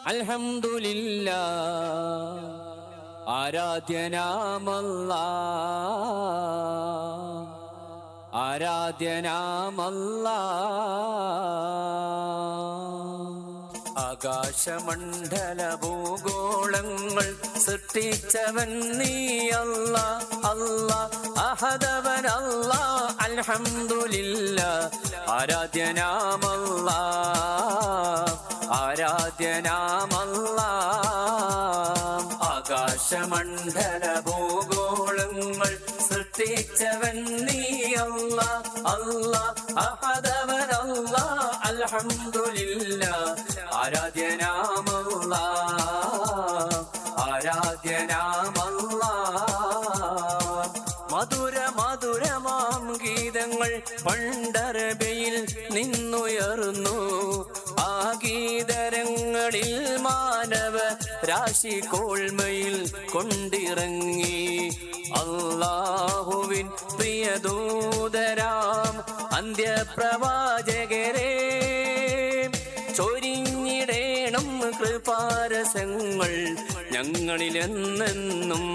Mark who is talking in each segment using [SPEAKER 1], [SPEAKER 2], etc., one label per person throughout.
[SPEAKER 1] അൽഹംദുലില്ലാ ആരാധ്യനാമല്ലാ ആരാധ്യനാമല്ലാ. ആകാശമണ്ഡല ഭൂഗോളങ്ങൾ സൃഷ്ടിച്ചവൻ നീ അല്ലാ അല്ലാ അഹദവൻ അല്ലാ. അൽഹംദുലില്ലാ ആരാധ്യനാമല്ലാ ആരാധ്യനാമല്ലാ. ആകാശമണ്ഡല ഭൂഗോളങ്ങൾ സൃഷ്ടിച്ചവൻ നീ അല്ലാ അല്ലാ അഹദവൻ അല്ലാ. അൽഹംദുലില്ലാ ആരാധ്യനാമല്ലാ ആരാധ്യനാമല്ലാ. മധുര മധുരമാം ഗീതങ്ങൾ പണ്ടറബിയിൽ നിന്നുയർന്നു. ആ ഗീതരങ്ങളിൽ മാനവ രാശി കോൾമയിൽ കൊണ്ടിറങ്ങി. അല്ലാഹുവിൻ പ്രിയദൂതരാം അന്ത്യപ്രവാചകരെ ചൊരിഞ്ഞിടേണം കൃപാരസങ്ങൾ ഞങ്ങളിലെന്നെന്നും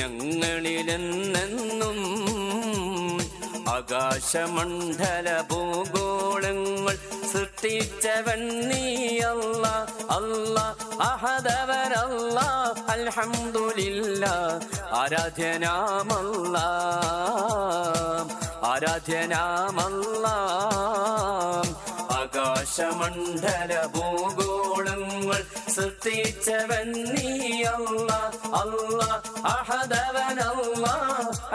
[SPEAKER 1] ഞങ്ങളിലെന്നെന്നും. ആകാശമണ്ഡല ഭൂഗോളങ്ങൾ സൃഷ്ടിച്ചവൻ നീ അല്ലാ അല്ലാ അഹദവൻ അല്ലാ. അൽഹംദുലില്ലാ ആരാധ്യനാമല്ലാ ആരാധ്യനാമല്ലാ. ആകാശമണ്ഡല ഭൂഗോളങ്ങൾ സൃഷ്ടിച്ചവൻ നീ അല്ലാ അല്ലാ അഹദവൻ അല്ലാ.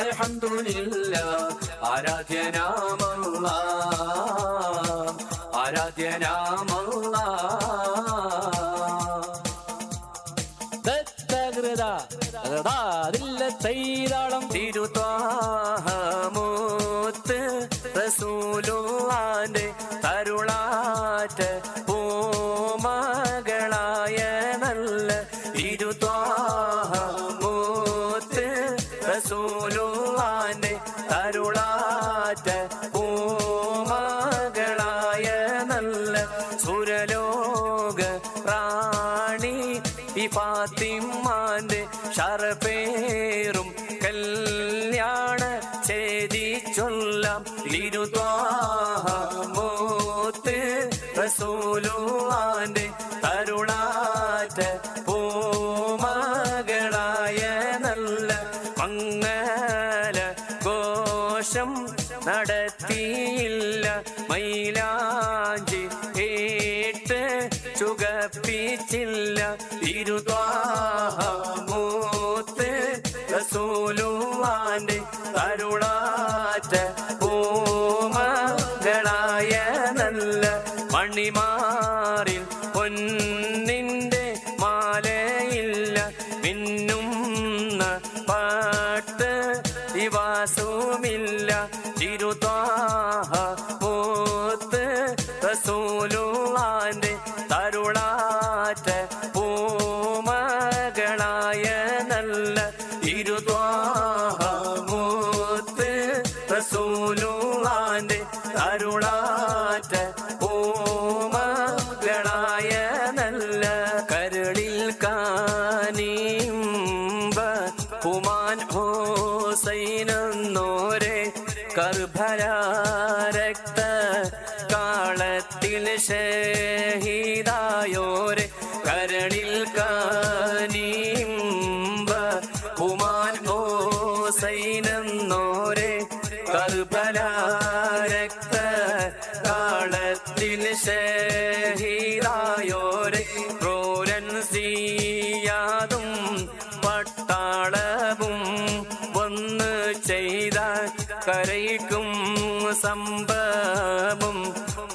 [SPEAKER 1] അൽഹംദുലില്ലാ ആരാധ്യനാമല്ലാ ആരാധ്യനാമല്ലാ. തിരുത്വാഹമൂത്ത് റസൂലുള്ളാന്റെ തരുളാറ്റ പൂമകളായ നല്ല തിരുത്വാഹമൂത്ത് റസൂലുള്ളാന്റെ തരുളാറ്റ പൂമകളായ നല്ല സുരലോക പ്രാണി ഫാത്തിമാന്റെ ഷറഫേറും കല്യാണ ചെയ്തി ചൊല്ലാം. തിരുത്വാഹമൂത്ത് റസൂലുള്ളാന്റെ തരുളാറ്റ പൂമകളായ നല്ല മംഗല ഘോഷം നടത്തിയില്ല. മൈലാഞ്ചി കേട്ട് ചുകപ്പിച്ചില്ല. തിരുത്വാഹമൂത്ത് റസൂലുള്ളാന്റെ തരുളാറ്റ പൂമകളായ നല്ല മണിമാറിൽ പൊന്നിന്റെ മാലയില്ല. മിന്നുന്ന പാട്ട് ദിവാസവുമില്ല. തിരുത്വാഹമൂത്ത് റസൂലുള്ളാന്റെ തരുളാറ്റ പൂമകളായ നല്ല തിരുത്വാഹമൂത്ത് റസൂലുള്ളാന്റെ തരുളാറ്റ പൂമകളായ നല്ല കരളിൽ കാനീമ്പ ഹുമാൻ ഹുസൈനെന്നോരെ കർബല രക്ത കാളത്തിൽ ഷഹീദായോരെ കരളിൽ കാനീമ്പ ഹുമാൻ ഹുസൈനെന്നോരെ കർബല രക്ത കാളത്തിൽ ഷഹീദായോരെ ക്രൂരൻ സിയാദും പട്ടാളവും വന്ന് ചെയ്ത കരയിക്കും സംഭവം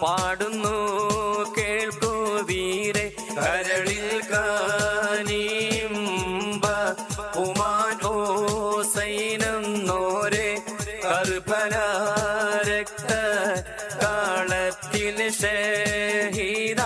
[SPEAKER 1] പാടുന്നു കേൾക്കൂ വീരെ. കരളിൽ കാനീമ്പ ഹുമാൻ ഹുസൈനെന്നോരെ കർബല രക്ത കാളത്തിൽ ഷഹീദായോരെ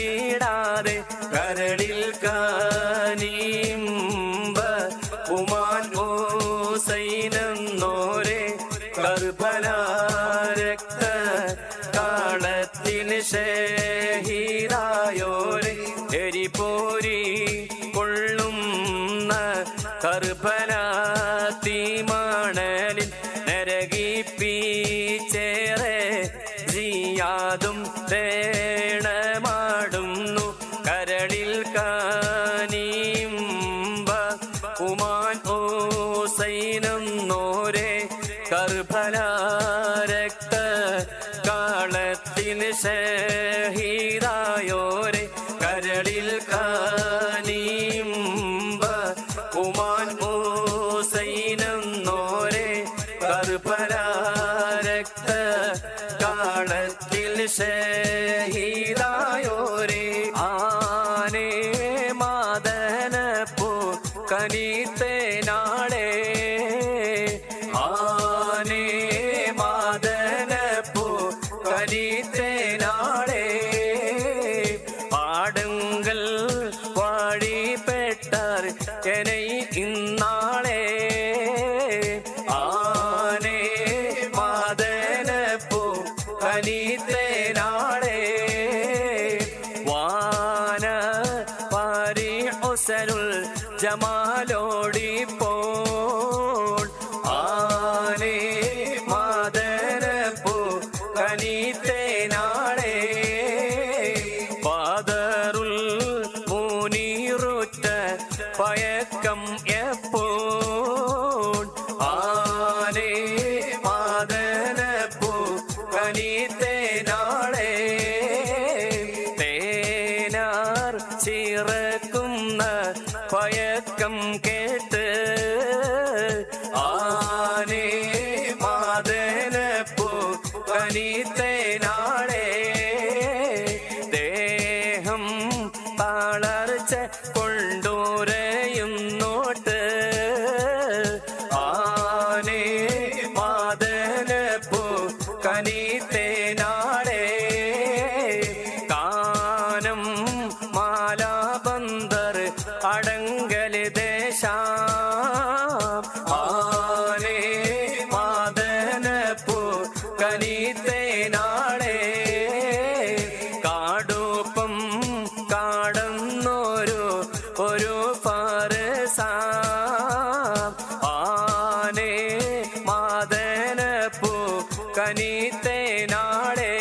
[SPEAKER 1] കണ്ടിടാതെ കരളിൽ കാനീമ്പ ഉമാൻ ഹുസൈനെന്നോരെ കർബല രക്ത കാളത്തിന് ഷഹീദായോരെ എരിപോരി കൊള്ളുന്ന കർബല തീമണലിൽ നരകിപ്പിച്ചേറെ ജിയാദും തേണമാടുന്നു കരളിൽ കാനീമ്പ ഉമാൻ ഹുസൈനെന്നോരെ കർബല രക്ത കാളത്തിന് ഷഹീദായോരെ കരളിൽ കാനീമ്പ ഉമാൻ ഹുസൈനെന്നോരെ കർബല രക്ത കാളത്തിൽ ഷഹീദായോരെ ആനേ മാദനപ്പൂ കനീത്തേ നാളെ ആനേ മാദനപ്പൂ കനീത്തേ നാളെ പാടുങ്കൽ വാടിപ്പെട്ടാർ എന്നെ ഇന്നാളെ ആനേ മാദനപ്പൂ കനീത്തേ നാളെ വാന പാരി ഹുസനുൽ ജമാലോടിപ്പോൾ ആനേ മാദനപ്പൂ കനീത്തേ നാളെ പാദറുൽ മുനീറുറ്റ പയക്കം എപ്പോൾ ആനേ മാദനപ്പൂ കനീത്തേ നാളെ തേനാർ ചിറക്കുന്ന പയക്കം കേട്ട് ആനേ മാദനപ്പൂ കനീത്തേ നാളെ ദേഹം തളർച്ച കൊണ്ടുരയുന്നോട്ട് ആനേ മാദനപ്പൂ കനീത്തേ നാളെ കാനം മാലാബന്ദർ അടങ്കൽ ദേശം ആനേ മാദനപ്പൂ കനീത്തേ നാളെ കാടുപ്പം കാടന്നൊരു ഫാരസ ആനേ മാദനപ്പൂ കനീത്തേ നാളെ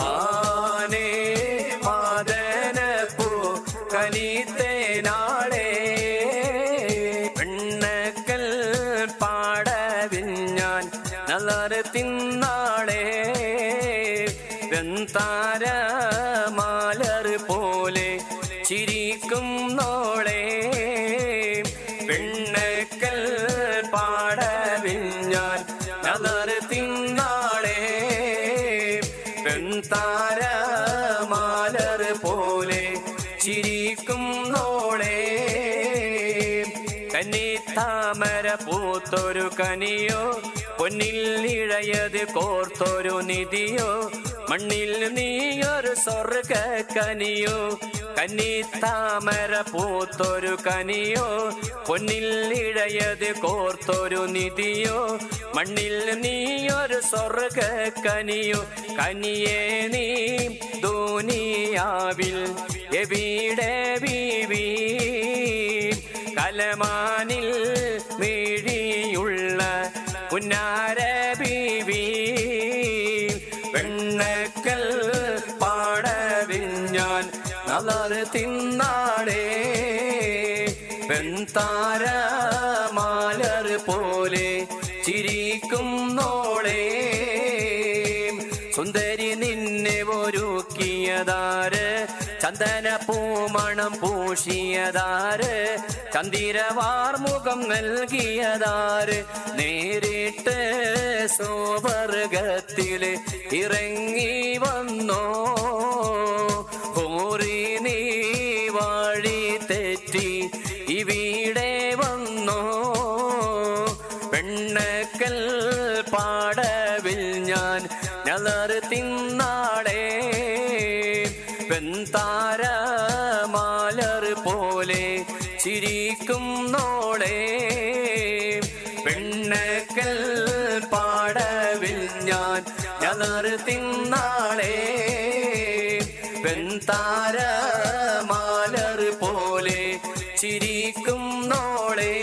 [SPEAKER 1] ആനേ മാദനപ്പൂ കനീത്തേ നാളെ പെണ്ണക്കൽ പാടവിഞ്ഞാൻ നല്ലർ തിന്നാളെ വെന്താര മാലർ പോലെ ചിരിക്കും നോളെ പെണ്ണക്കൽ പാടവിഞ്ഞാൻ നല്ലർ തിന്നാളെ വെന്താര മാലർ പോലെ ചിരിക്കും നോളെ കന്നിത്താമര പൂത്തൊരു കനിയോ പൊന്നിൽ ഇഴയത് കോർത്തൊരു നിധിയോ മണ്ണിൽ നീയൊരു സ്വർഗ കനിയോ കന്നിത്താമര പൂത്തൊരു കനിയോ പൊന്നിൽ ഇഴയത് കോർത്തൊരു നിധിയോ മണ്ണിൽ നീയൊരു സ്വർഗ കനിയോ കനിയേ നീ ദുനിയാവിൽ എവിടെ ബീവി കലമാനിൽ മിഴിയുള്ള പുന്നാര ബീവി പെണ്ണക്കൽ പാടവിഞ്ഞാൻ നല്ലർ തിന്നാളെ വെന്താര മാലർ പോലെ ചിരിക്കും നോളെ സുന്ദരി നിന്നെ ഒരുക്കിയതാര് ചന്ദന പൂമണം പൂശിയതാര് ചന്ദിരവാർ മുഖം നൽകിയതാര് നേരിട്ട് സ്വർഗത്തിൽ ഇറങ്ങി വന്നോ ഹോറി നീ വഴി തെറ്റി ഇവിടെ വന്നോ പെണ്ണക്കൽ പാടവിൽ ഞാൻ നല്ലർ തിന്നാളെ വെന്താരമാലർ പോലെ ചിരിക്കുന്നോളെ പെണ്ണക്കൽ പാടവിൽ ഞാൻ ഞലർ തിന്നാളെ വെന്താരമാലർ പോലെ ചിരിക്കുന്നോളെ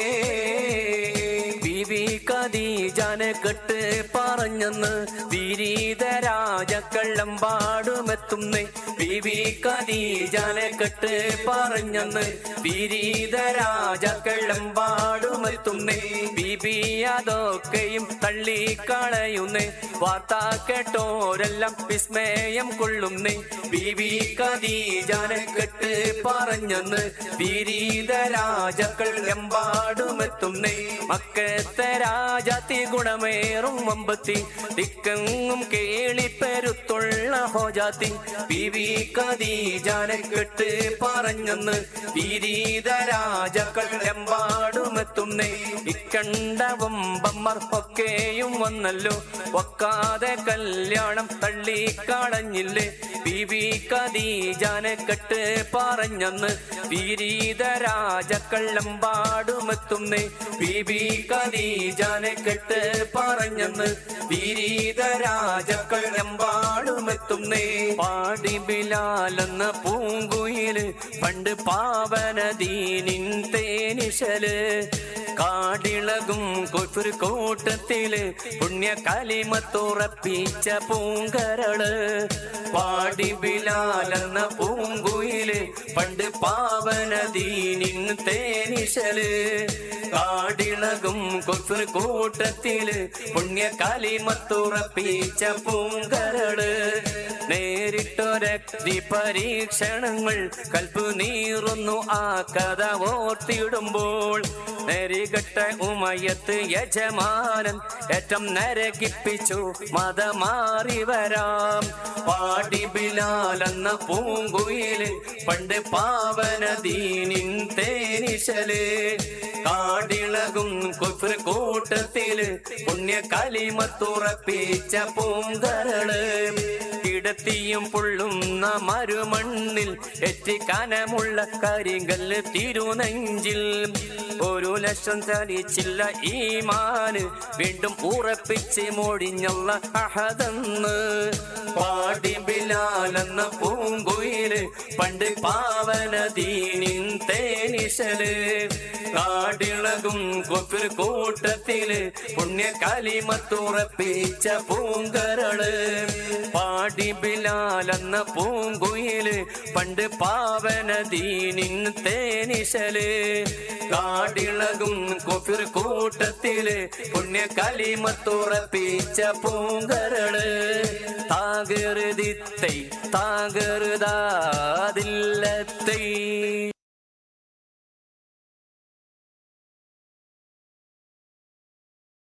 [SPEAKER 1] ബീവി ഖദീജനെ കെട്ട് പറഞ്ഞെന്ന് വിരീത രാജക്കള്ളമ്പാടുമെത്തുന്നേ ബീവി ഖദീജനെ കെട്ട് പറഞ്ഞെന്ന് വിരീത രാജക്കള്ളമ്പാടുമെത്തുന്നേ ബീബി അതൊക്കെയും തള്ളിക്കളയുന്നേ വാർത്ത കേട്ടോരെല്ലാം വിസ്മയം കൊള്ളുന്നേ ബീവി ഖദീജനെ കെട്ട് പറഞ്ഞെന്ന് വിരീത രാജക്കൾ എമ്പാടുമെത്തുന്നേ മക്കത്തെ രാജാത്തി ഗുണമേറും വമ്പത്തി ദിക്കെങ്ങും കേളിപ്പെരുത്തുള്ള ഹോജാത്തി ബീവി ഖദീജനെ കെട്ട് പറഞ്ഞെന്ന് വിരീത രാജക്കൾ എമ്പാടുമെത്തുന്നേ ഇക്കണ്ട വമ്പന്മാർ ഒക്കെയും വന്നല്ലോ ഒക്കാതെ കല്യാണം തള്ളിക്കളഞ്ഞില്ലേ ബീവി ഖദീജനെ കെട്ട് പറഞ്ഞെന്ന് വിരീത രാജക്കൾ എമ്പാടുമെത്തുന്നേ ബീബി ഖദീജനെ കെട്ട് പറഞ്ഞെന്ന് വിരീത രാജക്കൾ എമ്പാടുമെത്തുന്നേ പാടി ബിലാലെന്ന പൂങ്കുയില് പണ്ട് പാവനദീനിൻ തേനിശല് കാടിളകും കുഫർ കൂട്ടത്തില് പുണ്യ കലിമത്തുറപ്പിച്ച പൂങ്കരള് പാടി ബിലാലെന്ന പൂങ്കുയില് പണ്ട് പാവനദീനിൻ തേനിശല് കാടിളകും കുഫർ കൂട്ടത്തില് പുണ്യ കലിമത്തുറപ്പിച്ച പൂങ്കരള് നേരിട്ടൊരഗ്നി പരീക്ഷണങ്ങൾ കൽപ്പ് നീറുന്നു ആ കഥ ഓർത്തിടുമ്പോൾ നെരികെട്ട ഉമയത്ത് യജമാനൻ ഏറ്റം നരകിപ്പിച്ചു മതമാറി വരാം പാടി ബിലാലെന്ന പൂങ്കുയില് പണ്ട് പാവനദീനിൻ തേനിശല് കാടിളകും കുഫർ കൂട്ടത്തില് പുണ്യ കലിമത്തുറപ്പിച്ച പൂങ്കരള് കിടത്തിയും പൊള്ളുന്ന മരുമണ്ണിൽ എറ്റിക്കാനമുള്ള കരിങ്കല്ല് തിരുനെഞ്ചിൽ 1 ലക്ഷം ചലിച്ചില്ല ഈമാന് വീണ്ടും ഉറപ്പിച്ച് മോടിഞ്ഞുള്ള അഹദെന്ന് പാടി ബിലാലെന്ന പൂങ്കുയില് പണ്ട് പാവനദീനിൻ തേനിശല് കാടിളകും കുഫർ കൂട്ടത്തില് പുണ്യ കലിമത്തുറപ്പിച്ച പൂങ്കരള് പാടി ബിലാലെന്ന പൂങ്കുയില് പണ്ട് പാവനദീനിൻ തേനിശല് കാടിളകും കുഫർ കൂട്ടത്തില് പുണ്യ കലിമത്തുറപ്പിച്ച പൂങ്കരള് താകൃതിത്തൈ താകൃതാതില്ലത്തൈ